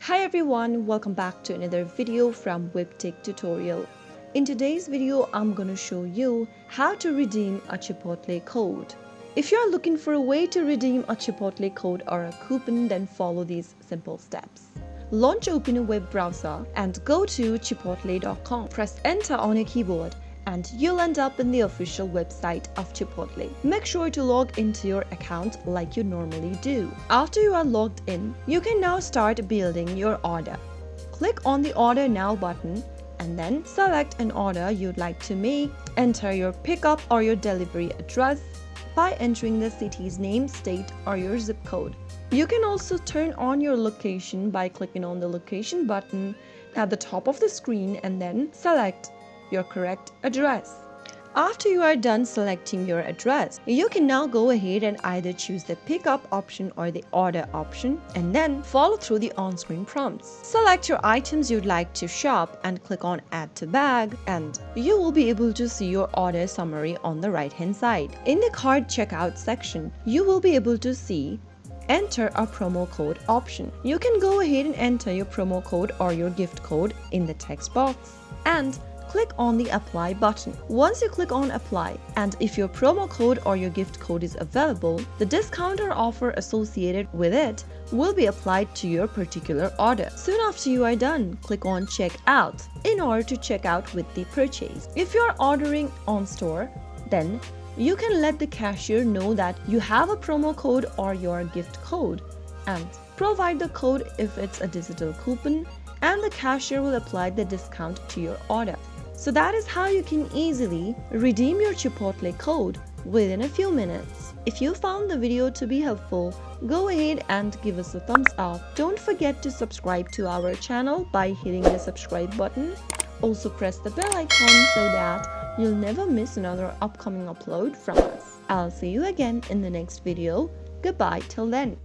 Hi everyone, welcome back to another video from Webtech Tutorial. In today's video, I'm going to show you how to redeem a Chipotle code. If you're looking for a way to redeem a Chipotle code or a coupon, then follow these simple steps. Launch open a web browser and go to chipotle.com. Press enter on your keyboard and you'll end up in the official website of Chipotle. Make sure to log into your account like you normally do. After you are logged in, you can now start building your order. Click on the Order Now button and then select an order you'd like to make. Enter your pickup or your delivery address by entering the city's name, state, or your zip code. You can also turn on your location by clicking on the location button at the top of the screen and then select your correct address. After you are done selecting your address, you can now go ahead and either choose the pickup option or the order option and then follow through the on-screen prompts. Select your items you'd like to shop and click on Add to Bag, and you will be able to see your order summary on the right-hand side. In the cart checkout section, you will be able to see Enter a promo code option. You can go ahead and enter your promo code or your gift code in the text box and click on the Apply button. Once you click on Apply, and if your promo code or your gift code is available, the discount or offer associated with it will be applied to your particular order. Soon after you are done, click on Check Out in order to check out with the purchase. If you are ordering on store, then you can let the cashier know that you have a promo code or your gift code and provide the code if it's a digital coupon, and the cashier will apply the discount to your order. So that is how you can easily redeem your Chipotle code within a few minutes. If you found the video to be helpful, go ahead and give us a thumbs up. Don't forget to subscribe to our channel by hitting the subscribe button. Also press the bell icon so that you'll never miss another upcoming upload from us. I'll see you again in the next video. Goodbye till then.